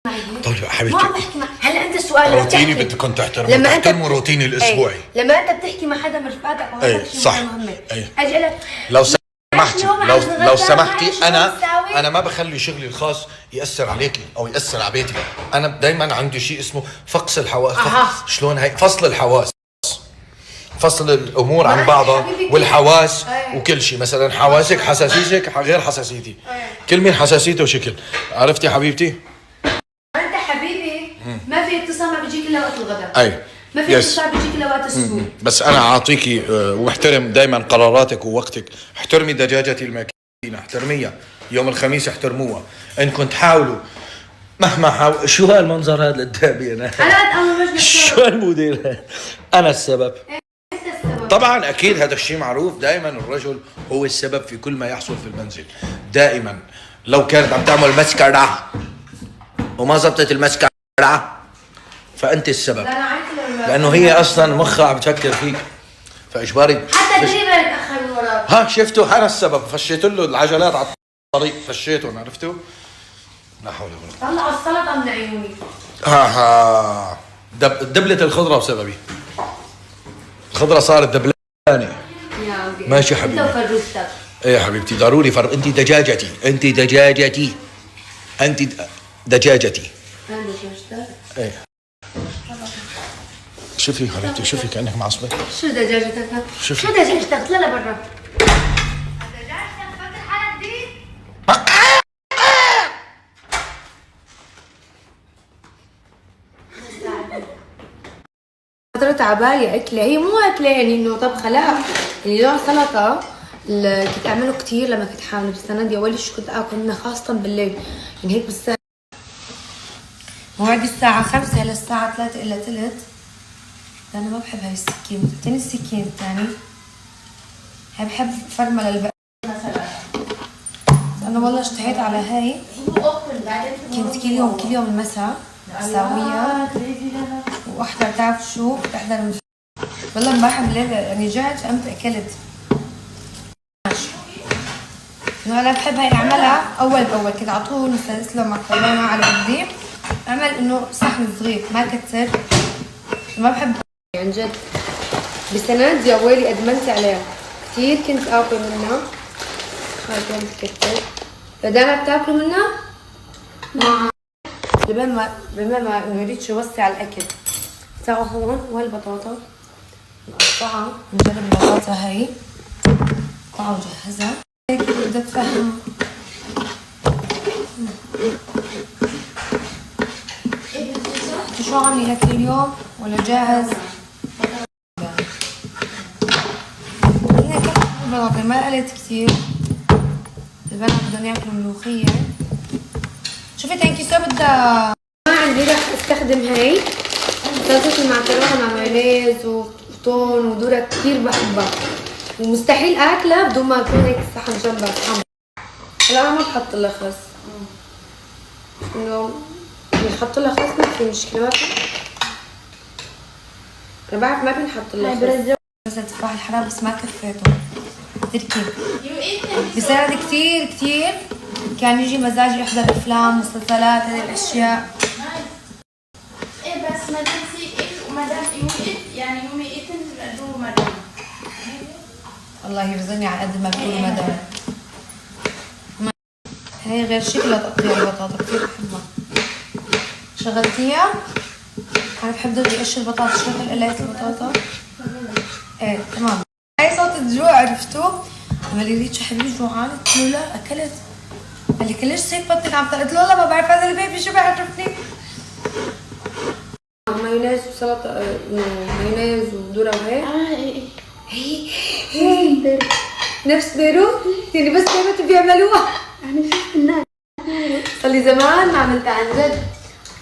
طيب حبيبتي، ما بحكي هلا انت السؤال روتيني بدكم تحترموا روتيني الاسبوعي. لما انت بتحكي مع حدا من رفقاتك او هيك شيء صح. مهم، اي اجي لك لو سمحتي لو سمحتي انا انا ما بخلي شغلي الخاص ياثر عليكي او ياثر على بيتي. انا دائما عندي شيء اسمه فقس الحواس. شلون هي فصل الحواس، فصل الامور عن بعضها والحواس وكل شيء. مثلا حواسك حساسيتك غير حساسيتي، كل مين حساسيته شكل. عرفتي حبيبتي؟ انت حبيبي ما في اتصال ما بيجيك الا وقت الغداء. اي ما في اتصال بيجيك الا وقت السوق. بس انا اعطيكي واحترم دائما قراراتك ووقتك. احترمي دجاجتي الماكينه، احترميها. يوم الخميس احترموها. انكم تحاولوا مهما حاول. شو هالمنظر هذا قدامي انا؟ شو الموديل؟ انا السبب. طبعا اكيد هذا الشيء معروف. دائما الرجل هو السبب في كل ما يحصل في المنزل. دائما لو كانت عم تعمل مسكرة وما زبطت المسكرة فانت السبب، لانه هي اصلا مخها عم تفكر فيك، فاجباري حتى تقريبا اتاخر من وراك. ها شفتوا؟ انا السبب. فشيت له العجلات على الطريق، فشيتهم. عرفتوا؟ لا حول ولا قوه. طلع السلطه من عيوني. ها دبلت الخضره بسببي. الخضره صارت دبلانه. ماشي حبيبي. انت وفروستك. ايه يا حبيبتي ضروري انت دجاجتي، انت دجاجتي، انت دجاجتي. انا دجاجتك؟ ايه. شوفي حبيبتي، شوفي كأنك معصبة. شو دجاجتك؟ شوفي. شو دجاجتك؟ اطلع لبرا. دجاجتك فكر حالك دي؟ حضرت عباية أكلة، هي مو أكلة يعني إنه طبخة، لا يعني نوع سلطة اللي كنت أعمله كتير لما كنت حاملة بالسنة دي. أول شي كنت آكل منها خاصة بالليل، يعني هيك بالساعة موعد الساعة 5 إلى الساعة 3 إلا تلت. أنا ما بحب هاي السكينة، اعطيني السكينة الثانية. هاي بحب فرمل البقر مثلا. أنا والله اشتهيت على هاي، كنت كل يوم المساء أساويها واحضر. تعرف شو بحضر؟ والله امبارح بالليل يعني جعت فقمت أكلت. إنه أنا بحب هاي أعملها أول بأول كده على طول. مثلا أسلق مكرونة على قدي، أعمل إنه صحن صغير ما كتر. ما بحب عن جد. بالسنة دي أولي أدمنت عليها كتير، كنت آكل منها. كانت كتير فدايما بتاكل منها مع بما ما نريدش نوسع الأكل. تعوا هون والبطاطا نقطعها، نجرب البطاطا هاي. تعوا جهزها هيك بدي أتفهم. شو عاملي هيك اليوم ولا جاهز؟ ما قلت كثير. البنات بدهم ياكلوا ملوخية. شوفي تانكي سو بدها. ما عندي رح استخدم هاي سلطة المعكرونة مع مايونيز وتون وذرة، كثير بحبها ومستحيل اكلها بدون ما يكون هيك الصحن جنبها صحن. هلا انا ما بحط لها خس، انه بنحط لها خس ما في مشكلة. ما في، انا بعرف ما بنحط لها خس. بس تفاح الحرام بس ما كفيته. تركي بسنة كتير كان يجي مزاجي احضر افلام مسلسلات هذه الاشياء. ايه بس مدام سي ومدام يوقف يعني هم يقتل دو مدام. الله يرزقني على قد ما بيقولوا مدام. هي غير شكلها تقطيع البطاطا كتير بحبها. شغلتيها؟ انا بحب ضرب قش البطاطا. شغل قليت البطاطا. ايه تمام. هاي صوت الجوع عرفتوا؟ لما لي ريتش حبيبي جوعان، قلت له لا اكلت. قال لي كلش هيك بطنك عم قلت له والله ما بعرف هذا البيبي شو بيعرفني. مايونيز وسلطه، مايونيز وذره وهيك. هي نفس بيروت يعني، بس بيروت بيعملوها. انا شفت الناس صار لي زمان ما عملتها عن جد.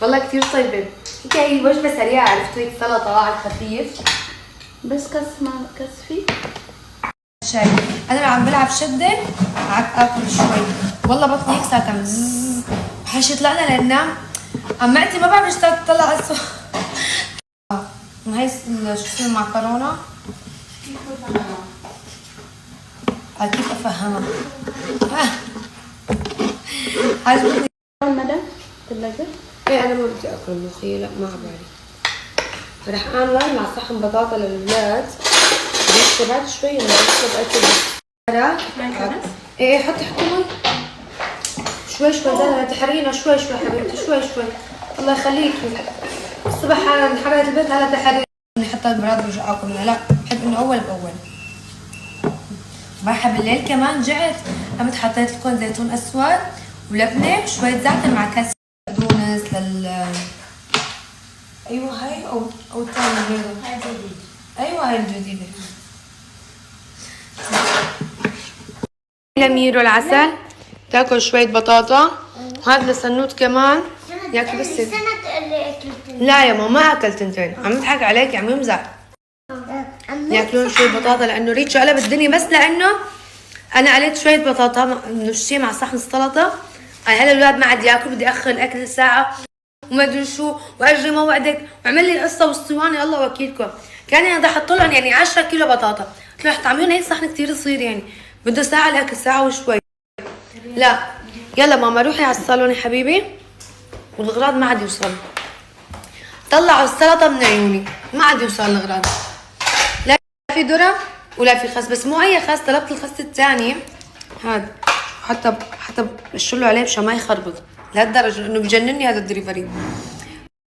والله كثير طيبه. هيك هي وجبه سريعه عرفتوا، هيك سلطه على الخفيف بس كس ما كس فيه شاي. انا عم بلعب شده قعدت اكل شوي، والله بطني هيك صارت عم زز. حشي طلعنا لننام، عمتي ما بعرف ايش تطلع الصوت. هاي شو اسمه المعكرونه. كيف افهمها؟ عجبتني مدام الثلاجة. ايه انا ما بدي اكل ملوخيه، لا ما عبالي. رح اعمل مع صحن بطاطا للولاد لسه بعد شوي لما اشرب اكل. ايه حطي مي شوي شوي لا تحرينا شوي شوي حبيبتي شوي شوي الله يخليكي. الصبح حرقت البيت هلا تحرينا حتى البراد برجع اكل لا بحب انه اول باول. بحب بالليل كمان جعت قمت حطيت لكم زيتون اسود ولبنه شويه زعتر مع كاس بقدونس ايوه هاي او الثانيه البيضه هاي الجديده. ايوه هاي الجديده. لميرو العسل تاكل شويه بطاطا وهذا لسنوت كمان ياكل بس لا يا ماما ما اكلت تنتين عم يضحك عليك عم يمزح. ياكلون شويه بطاطا لانه ريتشو قلب الدنيا بس لانه انا قليت شويه بطاطا نشتيه مع صحن السلطه. انا هلا الاولاد ما عاد ياكل بدي اخر الاكل ساعه وما ادري شو واجري موعدك وعمل لي القصه والصواني الله وكيلكم. كان انا بدي احط لهم يعني 10 كيلو بطاطا قلت له رح تعملون هيك صحن كثير صغير يعني بده ساعه الاكل ساعه وشوي. لا يلا ماما روحي على الصالون يا حبيبي والغراض ما عاد يوصل. طلعوا السلطه من عيوني ما عاد يوصل الغراض. لا في ذره ولا في خس بس مو اي خس طلبت الخس الثاني هذا حتى بشله عليه مشان ما يخربط لهالدرجه انه بجنني هذا الدليفري.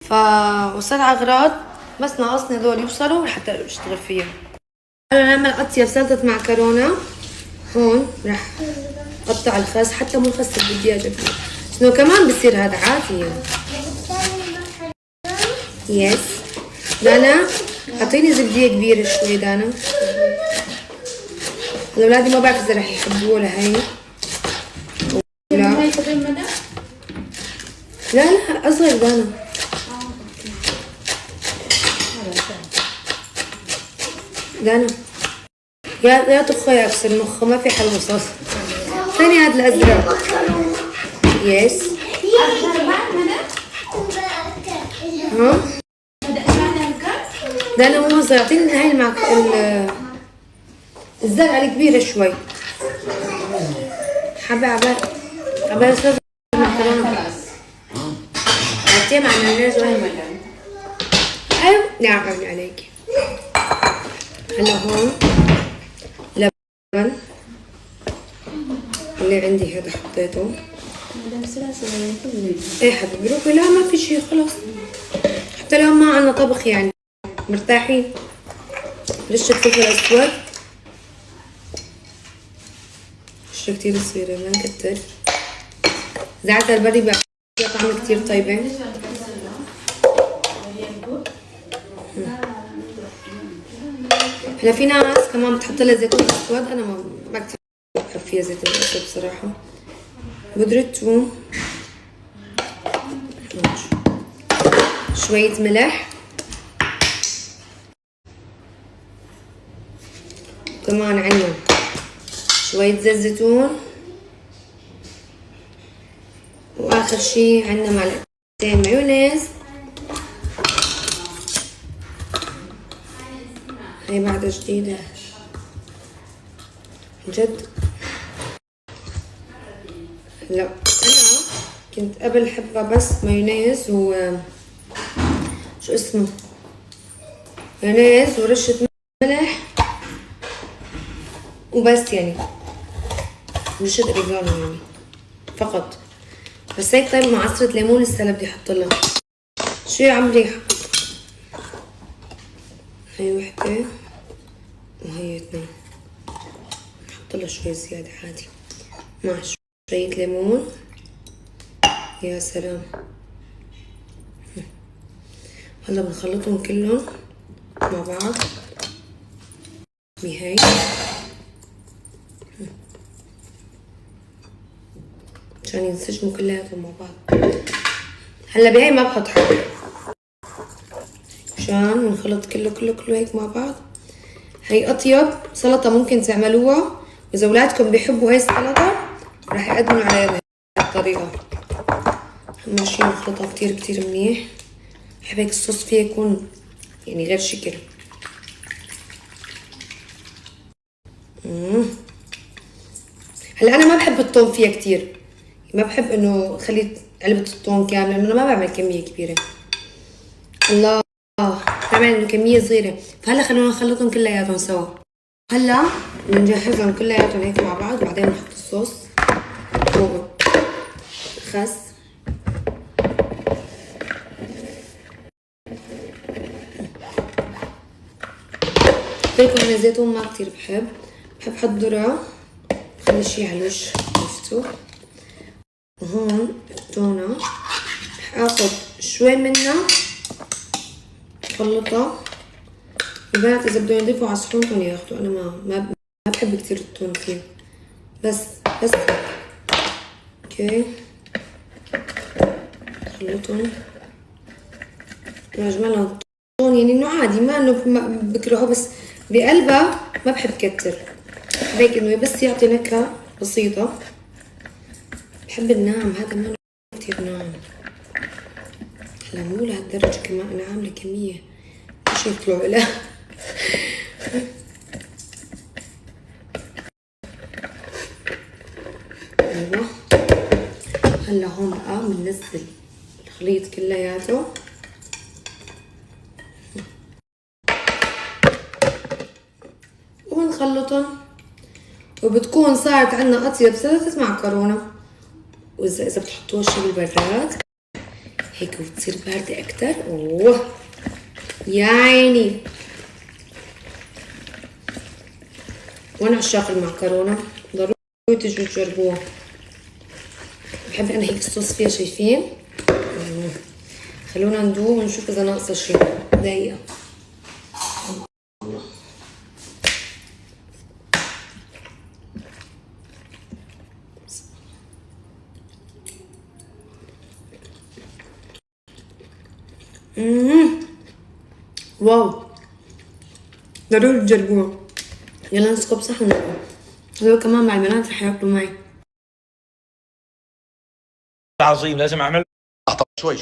فوصلت على اغراض بس ناقصني هذول يوصلوا لحتى اشتغل فيها. هلا نعمل اطيب سلطه معكرونه. هون رح اقطع الخس حتى مو الخس الدجاج انه كمان بصير هذا عادي يعني. يس دانا اعطيني زبديه كبيره شوي دانا. الاولاد ما بعرف اذا رح يحبوها لهي لا لا اصغر دانا. دانا يا طخه يا اكسر مخه ما في حل وسط. ثاني هذا الازرق يس ها دانا مو صغير اعطيني هاي الزرقاء الكبيره شوي حبه عبال صار المعكرونه اعطيها مع النعناع وين ايوه نعم عليكي. هلا هون لبن اللي عندي هذا حطيته. ايه حبيبي روحي لا ما في شيء خلص حتى لو ما عنا طبخ يعني مرتاحين. رشة فلفل اسود رشة كتير صغيرة ما نكتر. زعتر البري بيعطي طعم كتير طيبة. هلا في ناس كمان بتحط لها زيتون اسود انا ما كتير بحب فيها زيتون اسود بصراحة. بودرة ثوم شوية ملح كمان عنا شوية زيت زيتون واخر شي عنا معلقتين مايونيز. هي بعدها جديدة جد. لا انا كنت قبل حبة بس مايونيز و شو اسمه مايونيز ورشة ملح وبس يعني رشة اوريجانو يعني فقط. بس هيك طيب مع عصرة ليمون لسه بدي احط لها. شو يا عمري هي وحدة وهي اثنين نحط لها شوي زيادة عادي مع شوية ليمون. يا سلام. هلا بنخلطهم كلهم مع بعض بهي عشان ينسجموا كلياتهم مع بعض. هلا بهي ما بحط حب عشان نخلط كله هيك مع بعض. هي اطيب سلطة ممكن تعملوها واذا اولادكم بيحبوا هاي السلطة راح يقدموا عليها بهي الطريقة. ماشي نخلطها كتير منيح. بحب هيك الصوص فيها يكون يعني غير شكل. هلا انا ما بحب الثوم فيها كتير ما بحب انه خلي علبة التون كاملة، لأنه ما بعمل كمية كبيرة. الله، بعمل كمية صغيرة. فهلا خلونا نخلطهم كلياتهم سوا. هلا بنجهزهم كلياتهم هيك مع بعض، وبعدين نحط الصوص فوقهم. خس، فيكم انا زيتون ما كتير بحب احط ذرة، بخلي شي على الوش شفتوا. وهون التونة رح اخد شوي منها خلطها. البنات اذا بدهم يضيفوا على صحونكم ياخدوا، انا ما بحب كتير التون فيه، بس اوكي. خلطهم واجملهم. التون يعني انه عادي، ما انه بكرهه، بس بقلبها ما بحب كتر هيك، انه بس يعطي نكهة بسيطة. بحب الناعم، هذا ما كتير ناعم. هلا مو لهالدرجة كمان، انا عاملة كمية مش يطلعوا لا. ايوه هلا هون بقى بننزل الخليط كلياته. وبنخلطهم، وبتكون صارت عنا أطيب سلطة معكرونة. وإذا بتحطوها شي بالبراد هيك وبتصير باردة أكتر، أوه يا عيني. وأنا عشاق المعكرونة، ضروري تجوا تجربوها. بحب أنا هيك الصوص فيها، شايفين؟ خلونا ندوق ونشوف إذا ناقصة شي. دقيقة. واو، ضروري تجربوها. يلا نسكب صحن وناكل. هذول كمان مع البنات رح ياكلوا معي. عظيم، لازم اعمل شوي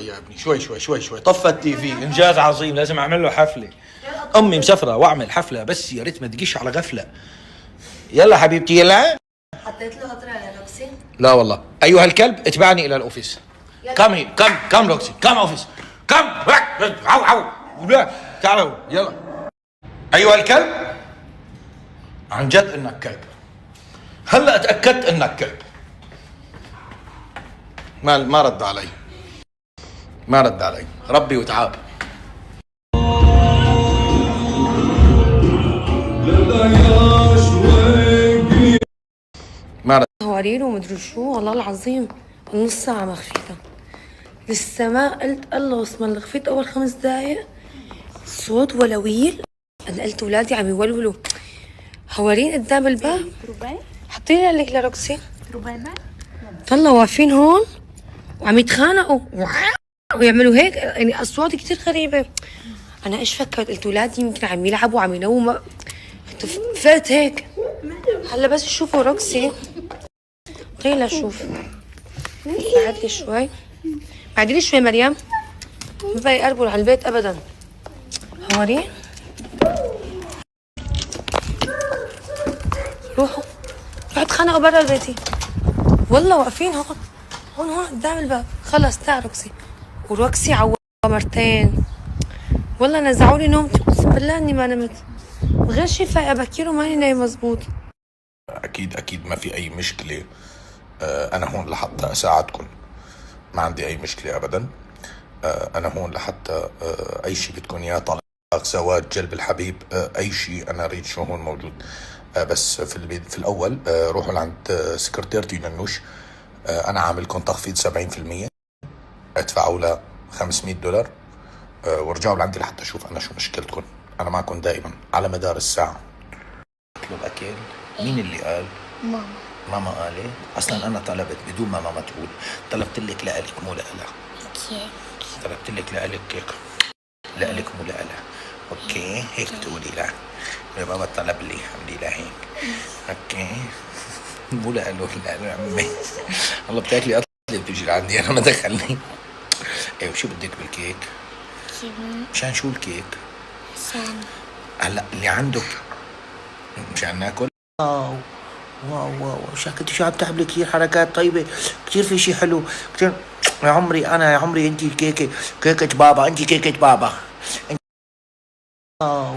يا ابني، شوي. طفى التي في، انجاز عظيم، لازم اعمل له حفله. امي مسافره واعمل حفله، بس يا ريت ما تجيش على غفله. يلا حبيبتي يلا. حطيت له قطرة يا روكسي؟ لا والله. ايها الكلب اتبعني الى الاوفيس. كم هي كم روكسي، كم اوفيس، كم عو تعالوا يلا. ايها الكلب، عن جد انك كلب. هلا اتاكدت انك كلب. ما رد علي، ربي وتعاب. ما رد. هوارير ومدري شو، والله العظيم نص ساعة ما خفيتها. لسه ما قلت الله اسم الله، خفيت أول 5 دقايق صوت ولويل. أنا قلت ولادي عم يولولوا هوارين قدام الباب. حطيلي لك لروكسي. طلعوا واقفين هون وعم يتخانقوا ويعملوا هيك، يعني أصوات كتير غريبة. أنا إيش فكرت؟ قلت ولادي يمكن عم يلعبوا عم ينوموا، فات هيك. هلا بس شوفوا روكسي. طيلة شوف، بعدلي شوي مريم. ما بقى يقربوا على البيت ابدا. هوري روحوا اتخانقوا برا البيت. والله واقفين هون قدام الباب. خلص تعال روكسي. وروكسي عوى مرتين، والله نزعولي نومتي، اقسم بالله اني ما نمت. غير شي فايقة بكير وماني نايم مزبوط. اكيد ما في اي مشكله. انا هون لحتى اساعدكم، ما عندي اي مشكله ابدا. انا هون لحتى اي شيء بدكم اياه، طلاق، زواج، جلب الحبيب، اي شيء انا اريد شو هون موجود. بس في الاول روحوا لعند سكرتيرتي ننوش. انا عاملكم تخفيض 70%، ادفعوا له $500 وارجعوا لعندي لحتى اشوف انا شو مشكلتكم. انا معكم دائما على مدار الساعه. اطلب اكل. مين اللي قال؟ ماما قالت. اصلا انا طلبت بدون ما ماما تقول. طلبت لك لإلك مو لإلها. طلبت لك لإلك هيك، لإلك مو لإلها. اوكي هيك تقولي لا، يا بابا طلب لي عملي لا هيك. اوكي مو لإله، لا عمي. والله بتاكلي اطلب بتجي لعندي، انا ما دخلني. ايوه شو بدك بالكيك؟ مشان شو الكيك؟ هلا اللي عندك مشان ناكل. واو واو شكلك شو عم تعملي كثير حركات طيبة، كثير في شي حلو كثير. يا عمري انا يا عمري انت كيكة بابا، انت كيكة بابا. واو.